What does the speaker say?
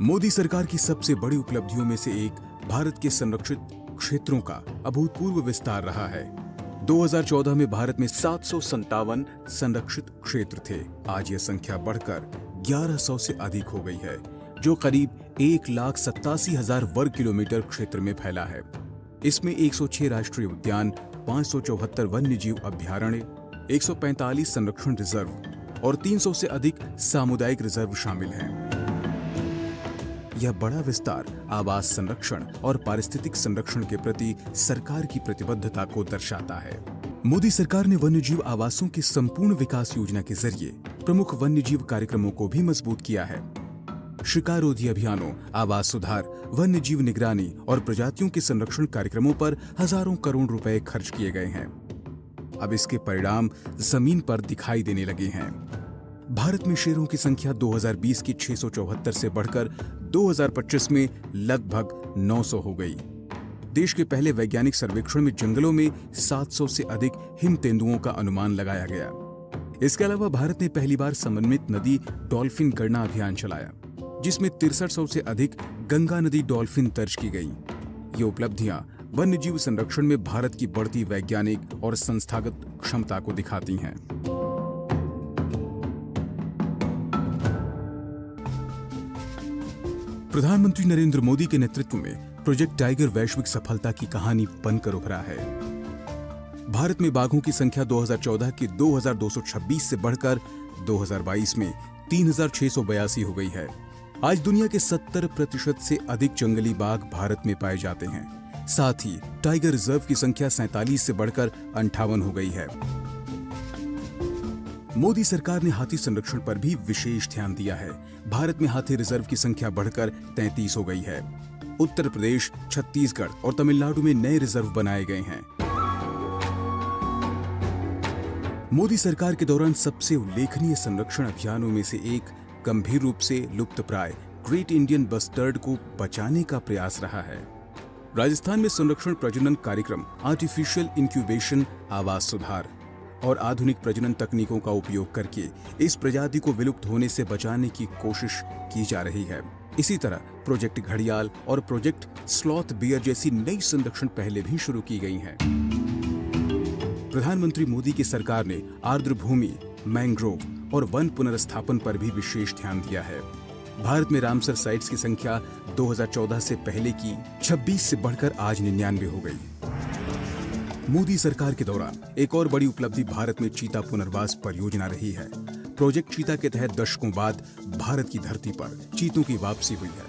मोदी सरकार की सबसे बड़ी उपलब्धियों में से एक भारत के संरक्षित क्षेत्रों का अभूतपूर्व विस्तार रहा है। 2014 में भारत में 757 संरक्षित क्षेत्र थे। आज यह संख्या बढ़कर 1100 से अधिक हो गई है, जो करीब 1,87,000 वर्ग किलोमीटर क्षेत्र में फैला है। इसमें 106 राष्ट्रीय उद्यान, 574 वन्यजीव अभयारण्य, 145 संरक्षण रिजर्व और 300 से अधिक सामुदायिक रिजर्व शामिल हैं। यह बड़ा विस्तार आवास संरक्षण और पारिस्थितिक संरक्षण के प्रति सरकार की प्रतिबद्धता को दर्शाता है। मोदी सरकार ने वन्यजीव आवासों की संपूर्ण विकास योजना के जरिए प्रमुख वन्यजीव कार्यक्रमों को भी मजबूत किया है। शिकाररोधी अभियानों, आवास सुधार, वन्यजीव निगरानी और प्रजातियों के संरक्षण कार्यक्रमों पर हजारों करोड़ रुपए खर्च किए गए हैं। अब इसके परिणाम जमीन पर दिखाई देने लगे हैं। भारत में शेरों की संख्या 2020 की 674 से बढ़कर 2025 में लगभग 900 हो गई। देश के पहले वैज्ञानिक सर्वेक्षण में जंगलों में 700 से अधिक हिम तेंदुओं का अनुमान लगाया गया। इसके अलावा भारत ने पहली बार समन्वित नदी डॉल्फिन गणना अभियान चलाया, जिसमें 6300 से अधिक गंगा नदी डॉल्फिन दर्ज की गई। ये उपलब्धियां वन्यजीव संरक्षण में भारत की बढ़ती वैज्ञानिक और संस्थागत क्षमता को दिखाती हैं। प्रधानमंत्री नरेंद्र मोदी के नेतृत्व में प्रोजेक्ट टाइगर वैश्विक सफलता की कहानी बनकर उभरा है। भारत में बाघों की संख्या 2014 के 2226 से बढ़कर 2022 में 3682 हो गई है। आज दुनिया के 70% से अधिक जंगली बाघ भारत में पाए जाते हैं। साथ ही टाइगर रिजर्व की संख्या 47 से बढ़कर 58 हो गई है। मोदी सरकार ने हाथी संरक्षण पर भी विशेष ध्यान दिया है। भारत में हाथी रिजर्व की संख्या बढ़कर 33 हो गई है। उत्तर प्रदेश, छत्तीसगढ़ और तमिलनाडु में नए रिजर्व बनाए गए हैं। मोदी सरकार के दौरान सबसे उल्लेखनीय संरक्षण अभियानों में से एक गंभीर रूप से लुप्तप्राय ग्रेट इंडियन बस्टर्ड को बचाने का प्रयास रहा है। राजस्थान में संरक्षण प्रजनन कार्यक्रम, आर्टिफिशियल इंक्यूबेशन, आवास सुधार और आधुनिक प्रजनन तकनीकों का उपयोग करके इस प्रजाति को विलुप्त होने से बचाने की कोशिश की जा रही है। इसी तरह प्रोजेक्ट घड़ियाल और प्रोजेक्ट स्लॉथ बियर जैसी नई संरक्षण पहले भी शुरू की गई हैं। प्रधानमंत्री मोदी की सरकार ने आर्द्र भूमि, मैंग्रोव और वन पुनर्स्थापन पर भी विशेष ध्यान दिया है। भारत में रामसर साइट्स की संख्या 2014 से पहले की 26 से बढ़कर आज 99 हो गई। मोदी सरकार के दौरान एक और बड़ी उपलब्धि भारत में चीता पुनर्वास परियोजना रही है। प्रोजेक्ट चीता के तहत दशकों बाद भारत की धरती पर चीतों की वापसी हुई है।